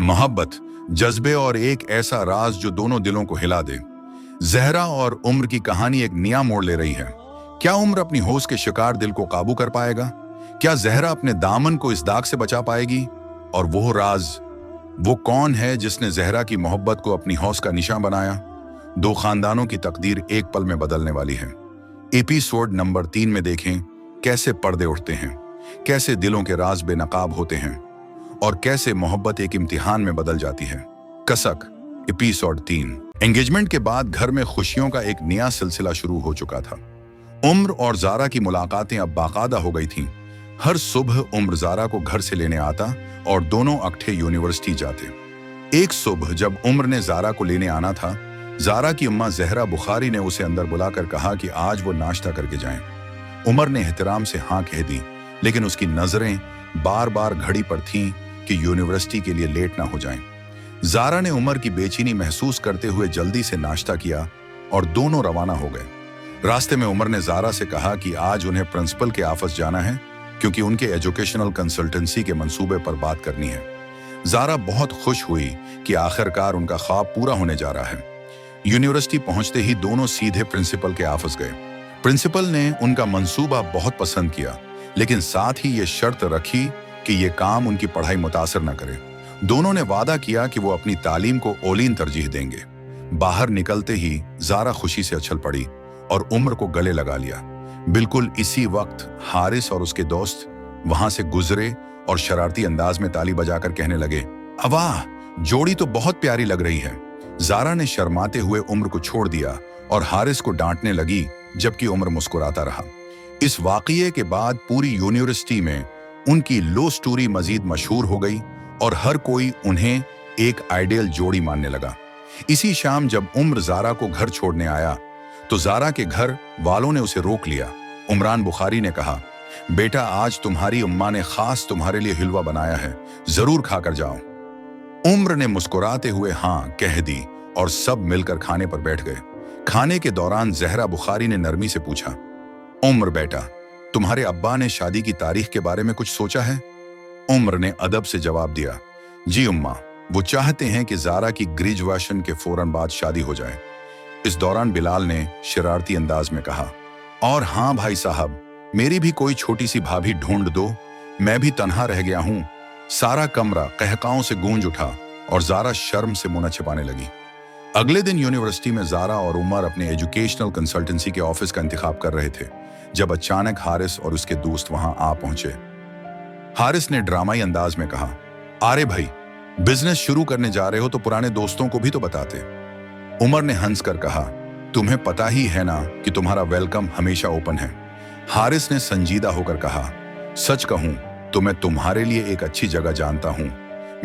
मोहब्बत, जज्बे और एक ऐसा राज जो दोनों दिलों को हिला दे। जहरा और उम्र की कहानी एक नया मोड़ ले रही है। क्या उम्र अपनी होश के शिकार दिल को काबू कर पाएगा? क्या जहरा अपने दामन को इस दाग से बचा पाएगी? और वो राज, वो कौन है जिसने जहरा की मोहब्बत को अपनी हौस का निशान बनाया? दो खानदानों की तकदीर एक पल में बदलने वाली है। एपिसोड नंबर 3 में देखें कैसे पर्दे उठते हैं, कैसे दिलों के राज बेनकाब होते हैं और कैसे मोहब्बत एक इम्तिहान में बदल जाती है। कसक, एपिसोड 3। एंगेजमेंट के बाद घर में खुशियों का एक नया सिलसिला शुरू हो चुका था। उम्र और जारा की मुलाकातें अब बाकायदा हो गई थीं। हर सुबह उम्र जारा को घर से लेने आता और दोनों अकठे यूनिवर्सिटी जाते। एक सुबह जब उम्र ने जारा को लेने आना था, जारा की अम्मा जहरा बुखारी ने उसे अंदर बुलाकर कहा कि आज वो नाश्ता करके जाएं। उमर ने एहतराम से हाँ कह दी, लेकिन उसकी नजरें बार बार घड़ी पर थीं कि यूनिवर्सिटी के लिए लेट ना हो जाएं। जारा ने उमर की बेचैनी महसूस करते हुए जल्दी से नाश्ता किया और दोनों रवाना हो गए। रास्ते में उमर ने जारा से कहा कि आज उन्हें प्रिंसिपल के ऑफिस जाना है क्योंकि उनके एजुकेशनल कंसल्टेंसी के मंसूबे पर बात करनी है। जारा बहुत खुश हुई कि आखिरकार उनका ख्वाब पूरा होने जा रहा है। यूनिवर्सिटी पहुंचते ही दोनों सीधे प्रिंसिपल के ऑफिस गए। प्रिंसिपल ने उनका मंसूबा बहुत पसंद किया, लेकिन साथ ही ये शर्त रखी कि ये काम उनकी पढ़ाई मुतासर न करे। दोनों ने वादा किया कि वो अपनी तालीम को औलीन तरजीह देंगे। बाहर निकलते ही जारा खुशी से उछल पड़ी और उम्र को गले लगा लिया। बिल्कुल इसी वक्त हारिस और उसके दोस्त वहां से गुजरे और शरारती अंदाज में ताली बजाकर कहने लगे, वाह, जोड़ी तो बहुत प्यारी लग रही है। जारा ने शर्माते हुए उम्र को छोड़ दिया और हारिस को डांटने लगी, जबकि उम्र मुस्कुराता रहा। इस वाकये के बाद पूरी यूनिवर्सिटी में उनकी लो स्टोरी मजीद मशहूर हो गई और हर कोई उन्हें एक आइडियल जोड़ी मानने लगा। इसी शाम जब उम्र जारा को घर छोड़ने आया तो जारा के घर वालों ने उसे रोक लिया। उमरान बुखारी ने कहा, बेटा, आज तुम्हारी अम्मा ने खास तुम्हारे लिए हिलवा बनाया है, जरूर खाकर जाओ। उम्र ने मुस्कुराते हुए हाँ कह दी और सब मिलकर खाने पर बैठ गए। खाने के दौरान जहरा बुखारी ने नरमी से पूछा, उम्र बेटा, तुम्हारे अब्बा ने शादी की तारीख के बारे में कुछ सोचा है? उम्र ने अदब से जवाब दिया, जी उम्मा, वो चाहते हैं कि जारा की ग्रेजुएशन के फौरन बाद शादी हो जाए। इस दौरान बिलाल ने शरारती अंदाज में कहा, और हाँ भाई साहब, मेरी भी कोई छोटी सी भाभी ढूंढ दो, मैं भी तन्हा रह गया हूं। सारा कमरा कहकाओं से गूंज उठा और जारा शर्म से मुंह छिपाने लगी। अगले दिन यूनिवर्सिटी में जारा और उमर अपने एजुकेशनल कंसल्टेंसी के ऑफिस का इंतखाब कर रहे थे जब अचानक हारिस और उसके दोस्त वहां आ पहुंचे। हारिस ने ड्रामाई अंदाज में कहा, अरे भाई, बिजनेस शुरू करने जा रहे हो तो पुराने दोस्तों को भी तो बताते। उमर ने हंसकर कहा, तुम्हें पता ही है ना कि तुम्हारा वेलकम हमेशा ओपन है। हारिस ने संजीदा होकर कहा, सच कहूं तो मैं तुम्हारे लिए एक अच्छी जगह जानता हूं।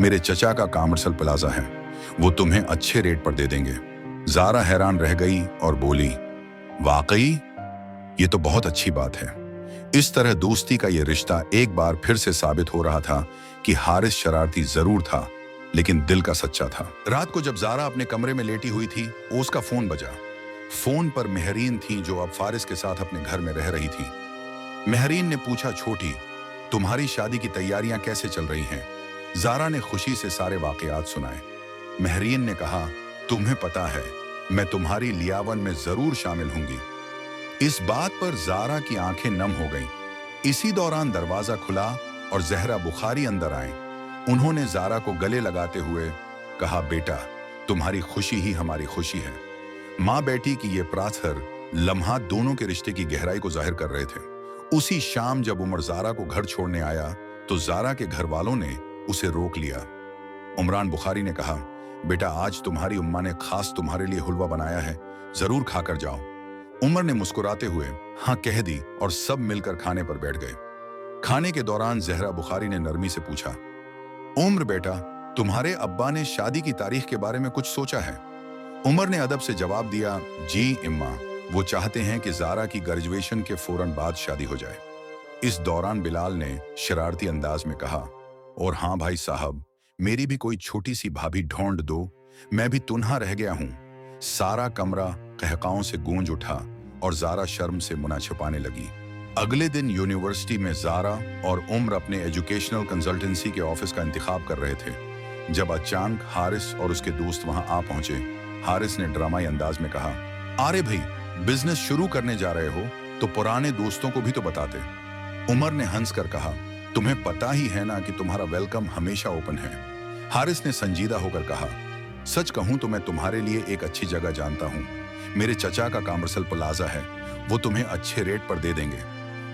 मेरे चचा का कमर्शियल प्लाजा है, वो तुम्हें अच्छे रेट पर दे देंगे। जारा हैरान रह गई और बोली, वाकई? ये तो बहुत अच्छी बात है। इस तरह दोस्ती का ये रिश्ता एक बार फिर से साबित हो रहा था कि हारिस शरारती जरूर था, लेकिन दिल का सच्चा था। रात को जब जारा अपने कमरे में लेटी हुई थी, उसका फोन बजा। फोन पर मेहरीन थी जो अब फारिस के साथ अपने घर में रह रही थी। मेहरीन ने पूछा, छोटी, तुम्हारी शादी की तैयारियां कैसे चल रही हैं? जारा ने खुशी से सारे वाकयात सुनाए। मेहरीन ने कहा, तुम्हें पता है, मैं तुम्हारी लियावन में जरूर शामिल होंगी। इस बात पर जारा की आंखें नम हो गईं। इसी दौरान दरवाजा खुला और जहरा बुखारी अंदर आए। उन्होंने जारा को गले लगाते हुए कहा, बेटा, तुम्हारी खुशी ही हमारी खुशी है। माँ बेटी की ये प्राथर लम्हा दोनों के रिश्ते की गहराई को जाहिर कर रहे थे। उसी शाम जब उमर जारा को घर छोड़ने आया तो जारा के घर वालों ने उसे रोक लिया। उमरान बुखारी ने कहा, बेटा, आज तुम्हारी उम्मा ने खास तुम्हारे लिए हुलवा बनाया है, जरूर खाकर जाओ। उमर ने मुस्कुराते हुए हाँ कह दी और सब मिलकर खाने पर बैठ गए। खाने के दौरान जहरा बुखारी ने नरमी से पूछा, उम्र बेटा, तुम्हारे अब्बा ने शादी की तारीख के बारे में कुछ सोचा है? उमर ने अदब से जवाब दिया, जी इम्मा, वो चाहते हैं कि जारा की ग्रेजुएशन के फौरन बाद शादी हो जाए। इस दौरान बिलाल ने शरारती अंदाज में कहा, और हाँ भाई साहब, मेरी भी कोई छोटी सी भाभी ढूंढ दो, मैं भी तन्हा रह गया हूं। सारा कमरा कहकाओं से गूंज उठा और जारा शर्म से मुंह छिपाने लगी। अगले दिन यूनिवर्सिटी में जारा और उम्र अपने एजुकेशनल कंसल्टेंसी के ऑफिस का इंतखाब कर रहे थे। जब अचानक हारिस और उसके दोस्त वहां आ पहुंचे, हारिस ने ड्रामाई अंदाज में कहा, अरे भाई, बिजनेस शुरू करने जा रहे हो तो पुराने दोस्तों को भी तो बताते। उमर ने हंसकर कहा, तुम्हें पता ही है ना कि तुम्हारा वेलकम हमेशा ओपन है। हारिस ने संजीदा होकर कहा, सच कहूं तो मैं तुम्हारे लिए एक अच्छी जगह जानता हूं। मेरे चचा का कमर्शियल प्लाजा है, वो तुम्हें अच्छे रेट पर दे देंगे।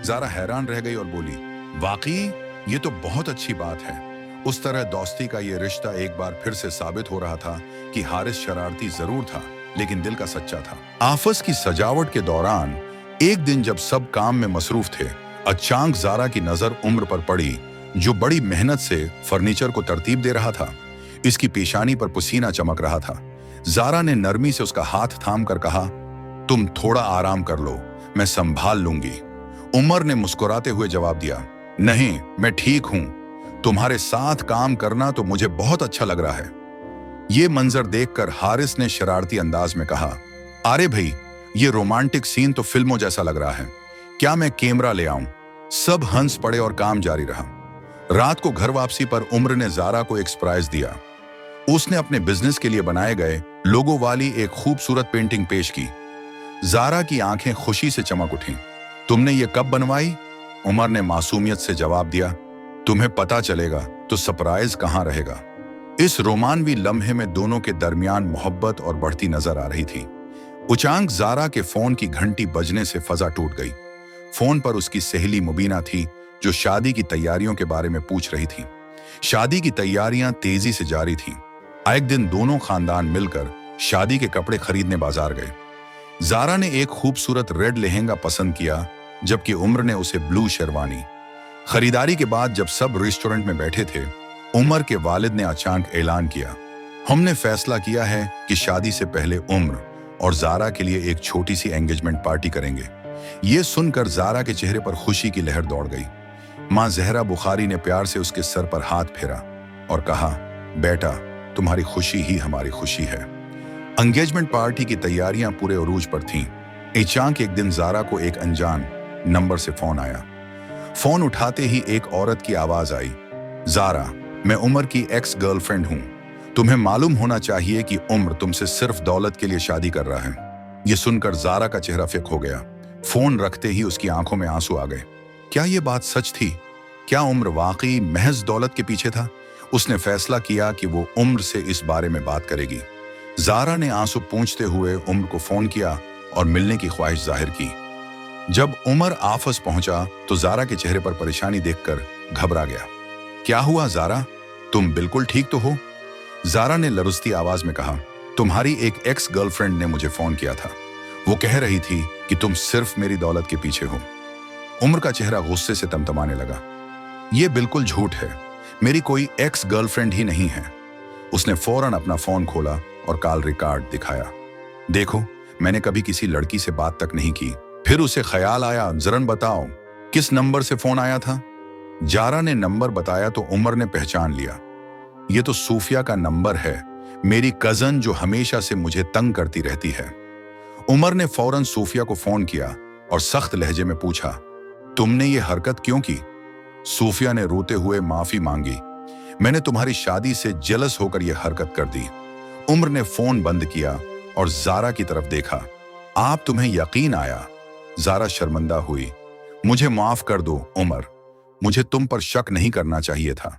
ज़ारा हैरान रह गई और बोली, वाकई ये तो बहुत अच्छी बात है। उस तरह दोस्ती का ये रिश्ता एक बार फिर से साबित हो रहा था कि हारिस शरारती जरूर था, लेकिन दिल का सच्चा था। ऑफिस की सजावट के दौरान एक दिन जब सब काम में मसरूफ थे, अचानक ज़ारा की नजर उम्र पर पड़ी, जो बड़ी मेहनत से फर्नीचर को तरतीब दे रहा था। इसकी पेशानी पर पसीना चमक रहा था। ज़ारा ने नरमी से उसका हाथ थाम कर कहा, तुम थोड़ा आराम कर लो, मैं संभाल लूंगी। उमर ने मुस्कुराते हुए जवाब दिया, नहीं, मैं ठीक हूं। तुम्हारे साथ काम करना तो मुझे बहुत अच्छा लग रहा है। ये मंजर देखकर हारिस ने शरारती अंदाज में कहा, अरे भाई, ये रोमांटिक सीन तो फिल्मों जैसा लग रहा है। क्या मैं कैमरा ले आऊं? सब हंस पड़े और काम जारी रहा। रात को घर वापसी पर उम्र ने ज़ारा को एक सरप्राइज दिया। उसने अपने बिजनेस के लिए बनाए गए लोगो वाली एक खूबसूरत पेंटिंग पेश की। ज़ारा की आंखें खुशी से चमक उठीं। तुमने ये कब बनवाई? उमर ने मासूमियत से जवाब दिया, तुम्हें पता चलेगा तो सरप्राइज कहां रहेगा। इस रोमानवी लम्हे में दोनों के दरमियान मोहब्बत और बढ़ती नजर आ रही थी। अचानक ज़ारा के फोन की घंटी बजने से फजा टूट गई। फोन पर उसकी सहेली मुबीना थी, जो शादी की तैयारियों के बारे में पूछ रही थी। शादी की तैयारियां तेजी से जारी थीं। एक दिन दोनों खानदान मिलकर शादी के कपड़े खरीदने बाजार गए। ज़ारा ने एक खूबसूरत रेड लहंगा पसंद किया, जबकि उमर ने उसे ब्लू शेरवानी। खरीदारी के बाद जब सब रेस्टोरेंट में बैठे थे, उमर के वालिद ने अचानक ऐलान किया, हमने फैसला किया है कि शादी से पहले उम्र और ज़ारा के लिए एक छोटी सी एंगेजमेंट पार्टी करेंगे। ये सुनकर ज़ारा के चेहरे पर खुशी की लहर दौड़ गई। मां ज़हरा बुखारी ने प्यार से उसके सर पर हाथ फेरा और कहा, बेटा, तुम्हारी खुशी ही हमारी खुशी है। एंगेजमेंट पार्टी की तैयारियां पूरे उरूज पर थीं। अचानक एक दिन ज़ारा को एक अनजान नंबर से फोन आया। फोन उठाते ही एक औरत की आवाज आई, ज़ारा, मैं उमर की एक्स गर्लफ्रेंड हूं। तुम्हें मालूम होना चाहिए कि उम्र तुमसे सिर्फ दौलत के लिए शादी कर रहा है। यह सुनकर ज़ारा का चेहरा फिक हो गया। फोन रखते ही उसकी आंखों में आंसू आ गए। क्या यह बात सच थी? क्या उम्र वाकई महज दौलत के पीछे था? उसने फैसला किया कि वो उम्र से इस बारे में बात करेगी। ज़ारा ने आंसू पूंछते हुए उम्र को फोन किया और मिलने की ख्वाहिश जाहिर की। जब उमर ऑफिस पहुंचा तो ज़ारा के चेहरे पर परेशानी देखकर घबरा गया। क्या हुआ ज़ारा, तुम बिल्कुल ठीक तो हो? ज़ारा ने लरुस्ती आवाज में कहा, तुम्हारी एक एक्स गर्लफ्रेंड ने मुझे फोन किया था। वो कह रही थी कि तुम सिर्फ मेरी दौलत के पीछे हो। उमर का चेहरा गुस्से से तमतमाने लगा। ये बिल्कुल झूठ है, मेरी कोई एक्स गर्लफ्रेंड ही नहीं है। उसने फौरन अपना फोन खोला और कॉल रिकॉर्ड दिखाया। देखो, मैंने कभी किसी लड़की से बात तक नहीं की। फिर उसे ख्याल आया, जरन बताओ किस नंबर से फोन आया था? ज़ारा ने नंबर बताया तो उमर ने पहचान लिया। ये तो सूफिया का नंबर है, मेरी कजन जो हमेशा से मुझे तंग करती रहती है। उमर ने फौरन सूफिया को फोन किया और सख्त लहजे में पूछा, तुमने ये हरकत क्यों की? सूफिया ने रोते हुए माफी मांगी। मैंने तुम्हारी शादी से जेलस होकर यह हरकत कर दी। उमर ने फोन बंद किया और ज़ारा की तरफ देखा। आप तुम्हें यकीन आया? ज़ारा शर्मिंदा हुई। मुझे माफ कर दो उमर, मुझे तुम पर शक नहीं करना चाहिए था।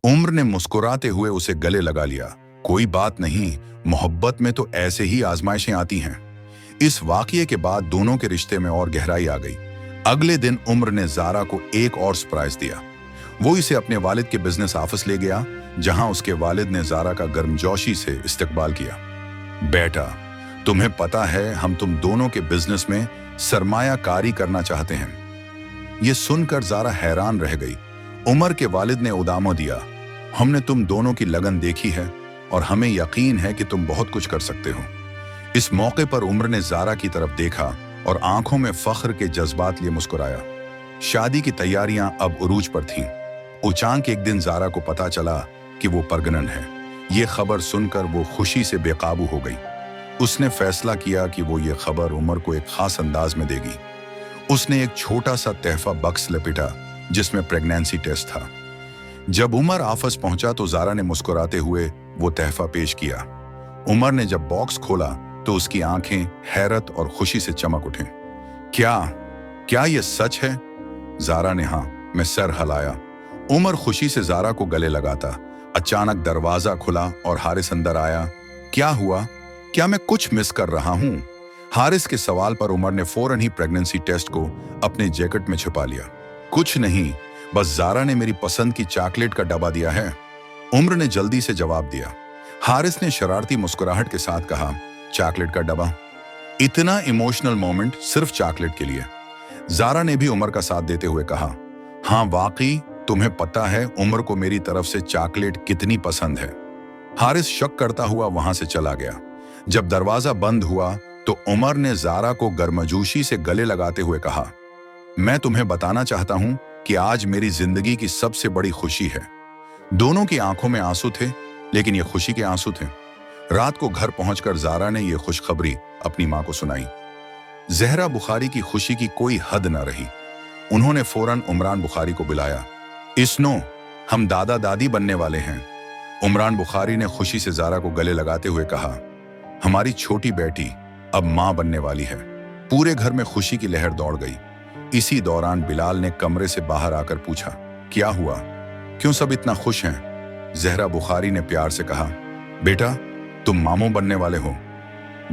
उमर ने मुस्कुराते हुए उसे गले लगा लिया। कोई बात नहीं, मोहब्बत में तो ऐसे ही आजमाइशें आती हैं। इस वाकये के बाद दोनों के रिश्ते में और गहराई आ गई। अगले दिन उमर ने ज़ारा को एक और सरप्राइज दिया। वो इसे अपने वालिद के बिजनेस ऑफिस ले गया, जहां उसके वालिद ने ज़ारा का गर्मजोशी से इस्तकबाल किया। बेटा, तुम्हें पता है हम तुम दोनों के बिजनेस में सरमायाकारी करना चाहते हैं। ये सुनकर ज़ारा हैरान रह गई। उमर के वालिद ने उदामो दिया, हमने तुम दोनों की लगन देखी है और हमें यकीन है कि तुम बहुत कुछ कर सकते हो। इस मौके पर उमर ने ज़ारा की तरफ देखा और आंखों में फख्र के जज्बात लिए मुस्कुराया। शादी की तैयारियां अब उरूज पर थीं। अचानक एक दिन ज़ारा को पता चला कि वो प्रगनन है। ये खबर सुनकर वो खुशी से बेकाबू हो गई। उसने फैसला किया कि वो ये खबर उमर को एक खास अंदाज में देगी। उसने एक छोटा सा तहफा बक्स लपेटा जिसमें प्रेगनेंसी टेस्ट था। जब उमर ऑफिस पहुंचा तो जारा ने मुस्कुराते हुए वो तहफा पेश किया। उमर ने जब बॉक्स खोला तो उसकी आंखें हैरत और खुशी से चमक उठें। क्या क्या ये सच है? जारा ने हाँ में सर हिलाया। उमर खुशी से जारा को गले लगाता। अचानक दरवाजा खुला और हारिस अंदर आया। क्या हुआ? क्या मैं कुछ मिस कर रहा हूं? हारिस के सवाल पर उमर ने फौरन ही प्रेगनेंसी टेस्ट को अपने जैकेट में छिपा लिया। कुछ नहीं, बस जारा ने मेरी पसंद की चॉकलेट का डब्बा दिया है, उमर ने जल्दी से जवाब दिया। हारिस ने शरारती मुस्कुराहट के साथ कहा, चॉकलेट का डब्बा? इतना इमोशनल मोमेंट सिर्फ चॉकलेट के लिए? जारा ने भी उमर का साथ देते हुए कहा, हाँ वाकई, तुम्हें पता है उमर को मेरी तरफ से चॉकलेट कितनी पसंद है। हारिस शक करता हुआ वहां से चला गया। जब दरवाजा बंद हुआ तो उमर ने जारा को गर्मजोशी से गले लगाते हुए कहा, मैं तुम्हें बताना चाहता हूं कि आज मेरी जिंदगी की सबसे बड़ी खुशी है। दोनों की आंखों में आंसू थे, लेकिन ये खुशी के आंसू थे। रात को घर पहुंचकर जारा ने यह खुशखबरी अपनी मां को सुनाई। जहरा बुखारी की खुशी की कोई हद न रही। उन्होंने फौरन उमरान बुखारी को बुलाया। इसनो, हम दादा दादी बनने वाले हैं। उमरान बुखारी ने खुशी से जारा को गले लगाते हुए कहा, हमारी छोटी बेटी अब मां बनने वाली है। पूरे घर में खुशी की लहर दौड़ गई। इसी दौरान बिलाल ने कमरे से बाहर आकर पूछा, क्या हुआ? क्यों सब इतना खुश हैं? जहरा बुखारी ने प्यार से कहा, बेटा तुम मामों बनने वाले हो।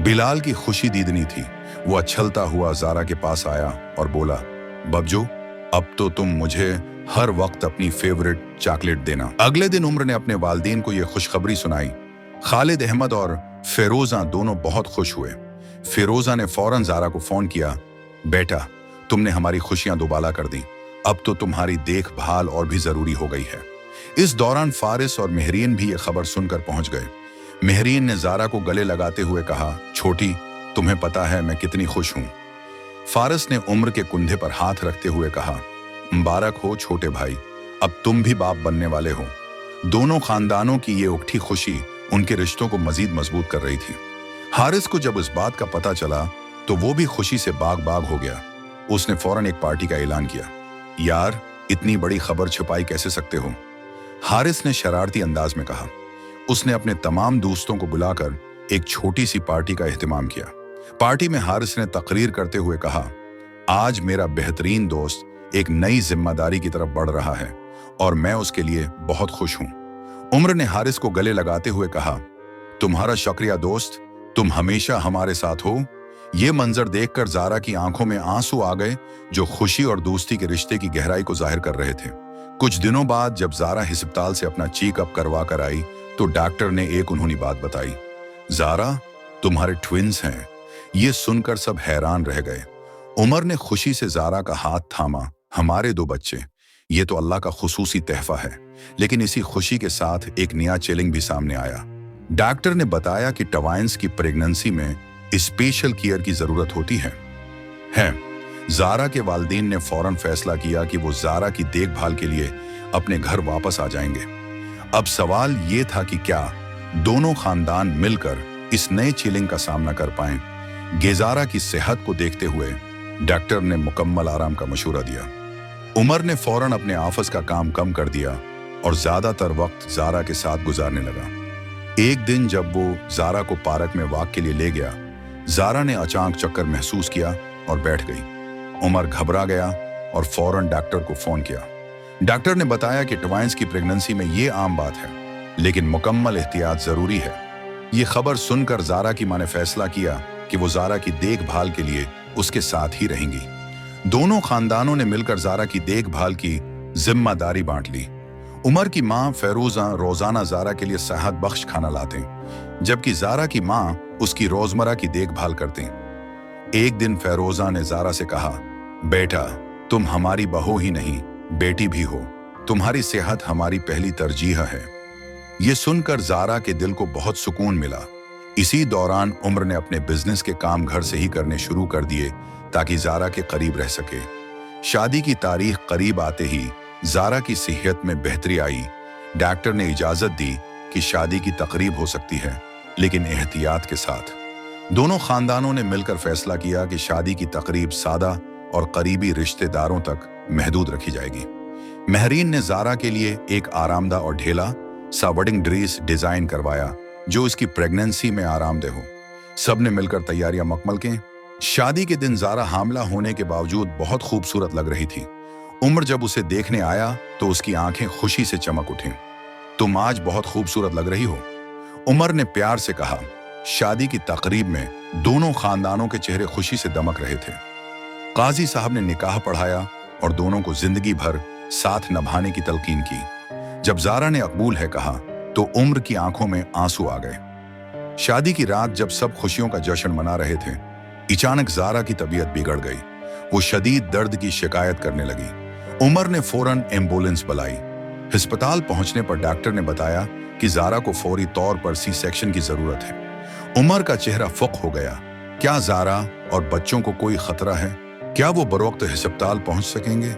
बिलाल की खुशी दीदनी थी। वो अच्छलता हुआ जारा के पास आया और बोला, बब्जो, अब तो तुम मुझे हर वक्त अपनी फेवरेट चॉकलेट देना। अगले दिन उमर ने अपने वालिदैन को यह खुशखबरी सुनाई। खालिद अहमद और फिरोजा दोनों बहुत खुश हुए। फिरोजा ने फौरन जारा को फोन किया, बेटा तुमने हमारी खुशियां दोबाला कर दी, अब तो तुम्हारी देखभाल और भी जरूरी हो गई है। इस दौरान फारिस और मेहरीन भी ये खबर सुनकर पहुंच गए। मेहरीन ने जारा को गले लगाते हुए कहा, छोटी, तुम्हें पता है मैं कितनी खुश हूं। फारिस ने उम्र के कुंधे पर हाथ रखते हुए कहा, मुबारक हो छोटे भाई, अब तुम भी बाप बनने वाले हो। दोनों खानदानों की ये उठती खुशी उनके रिश्तों को मजीद मजबूत कर रही थी। हारिस को जब इस बात का पता चला तो वो भी खुशी से बाग बाग हो गया। उसने फौरन एक पार्टी का ऐलान किया। यार, इतनी बड़ी खबर छुपाई कैसे सकते हो? हारिस ने शरारती अंदाज में कहा। उसने अपने तमाम दोस्तों को बुलाकर एक छोटी सी पार्टी का एहतमाम किया। पार्टी में हारिस ने तकरीर करते हुए कहा, आज मेरा बेहतरीन दोस्त एक नई जिम्मेदारी की तरफ बढ़ रहा है और मैं उसके लिए बहुत खुश हूं। उमर ने हारिस को गले लगाते हुए कहा, तुम्हारा शुक्रिया दोस्त, तुम हमेशा हमारे साथ हो। ये मंजर देखकर जारा की आंखों में आंसू आ गए, जो खुशी और दोस्ती के रिश्ते की गहराई को जाहिर कर रहे थे। कुछ दिनों बाद जब जारा अस्पताल से अपना चेकअप करवा कर आई तो डॉक्टर ने एक उन्होंने बात बताई, जारा तुम्हारे ट्विंस हैं। ये सुनकर सब हैरान रह गए। उमर ने खुशी से जारा का हाथ थामा। हमारे 2 बच्चे, ये तो अल्लाह का खुसूसी तहफा है। लेकिन इसी खुशी के साथ एक नया चैलेंज भी सामने आया। डॉक्टर ने बताया कि ट्वाइंस की प्रेगनेंसी में स्पेशल केयर की जरूरत होती है। जारा के वालिदैन ने फौरन फैसला किया कि वो जारा की देखभाल के लिए अपने घर वापस आ जाएंगे। अब सवाल ये था कि क्या दोनों खानदान मिलकर इस नए चैलेंज का सामना कर पाएं। गेजारा की सेहत को देखते हुए डॉक्टर ने मुकम्मल आराम का मशवरा दिया। उमर ने फौरन अपने ऑफिस का काम कम कर दिया और ज्यादातर वक्त जारा के साथ गुजारने लगा। एक दिन जब वो जारा को पार्क में वॉक के लिए ले गया, जारा ने अचानक चक्कर महसूस किया और बैठ गई। उमर घबरा गया और फौरन डॉक्टर को फोन किया। डॉक्टर ने बताया कि ट्वाइंस की प्रेगनेंसी में ये आम बात है, लेकिन मुकम्मल एहतियात जरूरी है। ये खबर सुनकर जारा की मां ने फैसला किया कि वो जारा की देखभाल के लिए उसके साथ ही रहेंगी। दोनों खानदानों ने मिलकर जारा की देखभाल की जिम्मेदारी बांट ली। उमर की मां फेरोजा रोजाना जारा के लिए सेहत बख्श खाना लाते, जबकि जारा की मां उसकी रोजमर्रा की देखभाल करते। एक दिन फेरोजा ने जारा से कहा, बेटा तुम हमारी बहू ही नहीं बेटी भी हो, तुम्हारी सेहत हमारी पहली तरजीह है। ये सुनकर जारा के दिल को बहुत सुकून मिला। इसी दौरान उमर ने अपने बिजनेस के काम घर से ही करने शुरू कर दिए ताकि जारा के करीब रह सके। शादी की तारीख करीब आते ही जारा की सेहत में बेहतरी आई। डॉक्टर ने इजाजत दी कि शादी की तकरीब हो सकती है, लेकिन एहतियात के साथ। दोनों खानदानों ने मिलकर फैसला किया कि शादी की तकरीब सादा और करीबी रिश्तेदारों तक महदूद रखी जाएगी। महरीन ने ज़ारा के लिए एक आरामदा और ढेला सा वेडिंग ड्रेस डिजाइन करवाया जो उसकी प्रेगनेंसी में आरामदेह हो। सबने मिलकर तैयारियां मुकम्मल की। शादी के दिन ज़ारा हामला होने के बावजूद बहुत खूबसूरत लग रही थी। उमर जब उसे देखने आया तो उसकी आंखें खुशी से चमक उठीं। तुम आज बहुत खूबसूरत लग रही हो, उमर ने प्यार से कहा। शादी की तकरीब में दोनों खानदानों के चेहरे खुशी से दमक रहे थे। काजी साहब ने निकाह पढ़ाया और दोनों को जिंदगी भर साथ निभाने की तलकीन की। जब ज़ारा ने अकबूल है कहा तो उम्र की आंखों में आंसू आ गए। शादी की रात जब सब खुशियों का जश्न मना रहे थे, अचानक ज़ारा की तबीयत बिगड़ गई। वो शदीद दर्द की शिकायत करने लगी। उमर ने फौरन एम्बुलेंस बुलाई। अस्पताल पहुंचने पर डॉक्टर ने बताया कि ज़ारा को फौरी तौर पर सी सेक्शन की जरूरत है। उमर का चेहरा फुक हो गया। क्या ज़ारा और बच्चों को कोई खतरा है? क्या वो बरवक्त अस्पताल पहुंच सकेंगे?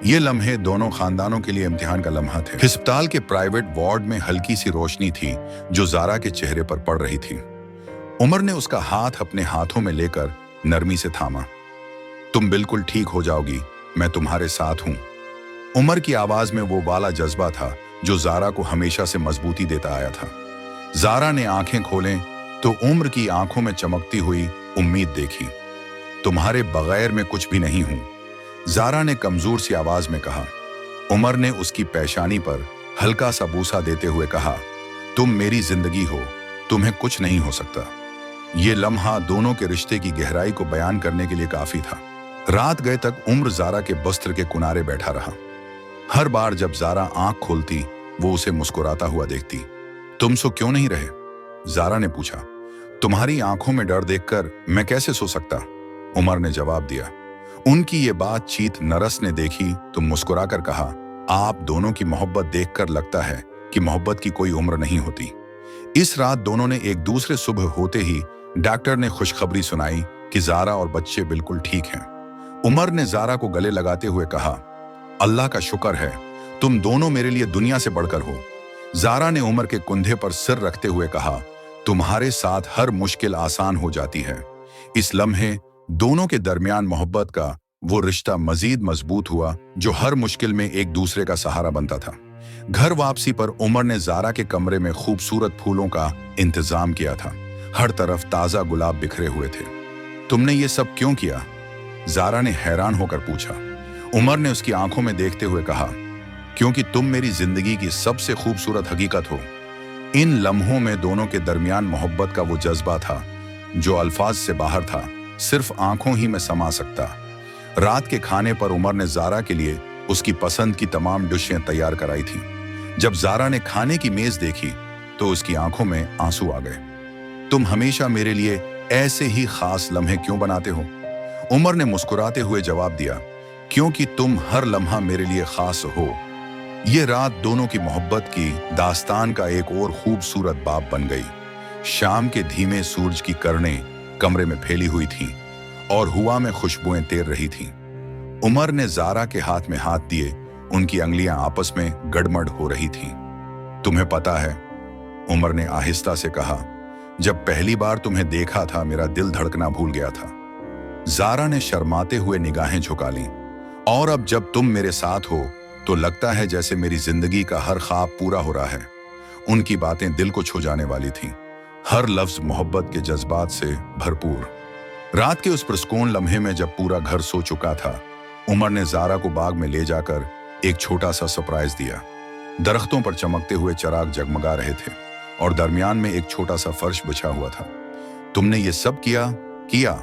ये लम्हे दोनों खानदानों के लिए इम्तिहान का लम्हा थे। अस्पताल के प्राइवेट वार्ड में हल्की सी रोशनी थी जो ज़ारा के चेहरे पर पड़ रही थी। उमर ने उसका हाथ अपने हाथों में लेकर नरमी से थामा। तुम बिल्कुल ठीक हो जाओगी, मैं तुम्हारे साथ हूं। उमर की आवाज में वो वाला जज्बा था जो ज़ारा को हमेशा से मजबूती देता आया था। ज़ारा ने आंखें खोलें तो उम्र की आंखों में चमकती हुई उम्मीद देखी। तुम्हारे बगैर मैं कुछ भी नहीं हूं, ज़ारा ने कमजोर सी आवाज में कहा। उमर ने उसकी पेशानी पर हल्का सा बूसा देते हुए कहा, तुम मेरी जिंदगी हो, तुम्हें कुछ नहीं हो सकता। ये लम्हा दोनों के रिश्ते की गहराई को बयान करने के लिए काफी था। रात गए तक उम्र ज़ारा के बस्त्र के किनारे बैठा रहा। हर बार जब ज़ारा आंख खोलती वो उसे मुस्कुराता हुआ देखती। तुम सो क्यों नहीं रहे? ज़ारा ने पूछा। तुम्हारी आंखों में डर देखकर मैं कैसे सो सकता, उमर ने जवाब दिया। उनकी ये बातचीत नरस ने देखी तो मुस्कुराकर कहा, आप दोनों की मोहब्बत देखकर लगता है कि मोहब्बत की कोई उम्र नहीं होती। इस रात दोनों ने एक दूसरे सुबह होते ही डॉक्टर ने खुशखबरी सुनाई कि ज़ारा और बच्चे बिल्कुल ठीक हैं। उमर ने ज़ारा को गले लगाते हुए कहा, अल्लाह का शुक्र है, तुम दोनों मेरे लिए दुनिया से बढ़कर हो। ज़ारा ने उमर के कंधे पर सिर रखते हुए कहा, तुम्हारे साथ हर मुश्किल आसान हो जाती है। इस लम्हे दोनों के दरमियान मोहब्बत का वो रिश्ता मजीद मजबूत हुआ जो हर मुश्किल में एक दूसरे का सहारा बनता था। घर वापसी पर उमर ने ज़ारा के कमरे में खूबसूरत फूलों का इंतजाम किया था। हर तरफ ताज़ा गुलाब बिखरे हुए थे। तुमने ये सब क्यों किया? ज़ारा ने हैरान होकर पूछा। उमर ने उसकी आंखों में देखते हुए कहा, क्योंकि तुम मेरी जिंदगी की सबसे खूबसूरत हकीकत हो। इन लम्हों में दोनों के दरमियान मोहब्बत का वो जज्बा था जो अल्फाज से बाहर था, सिर्फ आंखों ही में समा सकता। रात के खाने पर उमर ने ज़ारा के लिए उसकी पसंद की तमाम डिशें तैयार कराई थी। जब ज़ारा ने खाने की मेज देखी तो उसकी आंखों में आंसू आ गए। तुम हमेशा मेरे लिए ऐसे ही खास लम्हे क्यों बनाते हो? उमर ने मुस्कुराते हुए जवाब दिया, क्योंकि तुम हर लम्हा मेरे लिए खास हो। ये रात दोनों की मोहब्बत की दास्तान का एक और खूबसूरत बाब बन गई। शाम के धीमे सूरज की किरणें कमरे में फैली हुई थीं और हवा में खुशबुएं तैर रही थीं। उमर ने ज़ारा के हाथ में हाथ दिए, उनकी अंगलियां आपस में गड़मड़ हो रही थीं। तुम्हें पता है, उमर ने आहिस्ता से कहा, जब पहली बार तुम्हें देखा था मेरा दिल धड़कना भूल गया था। ज़ारा ने शर्माते हुए निगाहें झुका लीं। और अब जब तुम मेरे साथ हो तो लगता है जैसे मेरी जिंदगी का हर ख्वाब पूरा हो रहा है। उनकी बातें दिल को छू जाने वाली थीं, हर लफ्ज मोहब्बत के जज्बात से भरपूर। रात के उस पुरस्कून लम्हे में जब पूरा घर सो चुका था, उमर ने ज़ारा को बाग में ले जाकर एक छोटा सा सरप्राइज दिया। दरख्तों पर चमकते हुए चिराग जगमगा रहे थे और दरमियान में एक छोटा सा फर्श बिछा हुआ था। तुमने ये सब किया?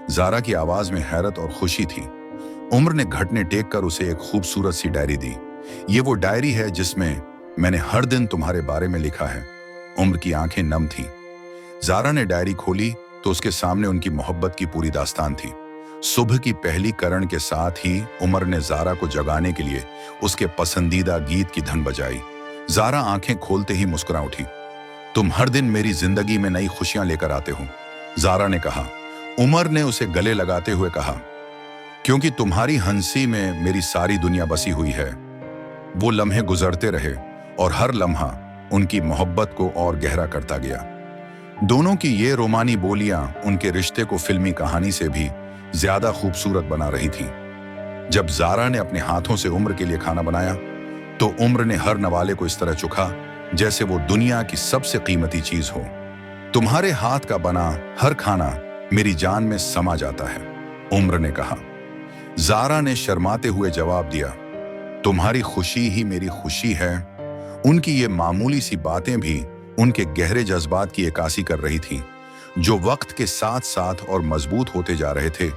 ज़ारा की आवाज में हैरत और खुशी थी। उमर ने घटने टेक कर उसे एक खूबसूरत सी डायरी दी। ये वो डायरी है जिसमें मैंने हर दिन तुम्हारे बारे में लिखा है। उमर की आंखें नम थीं। ज़ारा ने डायरी खोली तो उसके सामने उनकी मोहब्बत की पूरी दास्तान थी। सुबह की पहली किरण के साथ ही उमर ने ज़ारा को जगाने के लिए उसके पसंदीदा गीत की धन बजाई। ज़ारा आंखें खोलते ही मुस्कुरा उठी। तुम हर दिन मेरी जिंदगी में नई खुशियां लेकर आते हो, ज़ारा ने कहा। उमर ने उसे गले लगाते हुए कहा, क्योंकि तुम्हारी हंसी में मेरी सारी दुनिया बसी हुई है। वो लम्हे गुजरते रहे और हर लम्हा उनकी मोहब्बत को और गहरा करता गया। दोनों की ये रोमानी बोलियां उनके रिश्ते को फिल्मी कहानी से भी ज्यादा खूबसूरत बना रही थीं। जब जारा ने अपने हाथों से उम्र के लिए खाना बनाया तो उम्र ने हर नवाले को इस तरह चुखा जैसे वो दुनिया की सबसे कीमती चीज हो। तुम्हारे हाथ का बना हर खाना मेरी जान में समा जाता है, उम्र ने कहा। जारा ने शर्माते हुए जवाब दिया, तुम्हारी खुशी ही मेरी खुशी है। उनकी ये मामूली सी बातें भी उनके गहरे जज्बात की अक्कासी कर रही थीं, जो वक्त के साथ साथ और मजबूत होते जा रहे थे।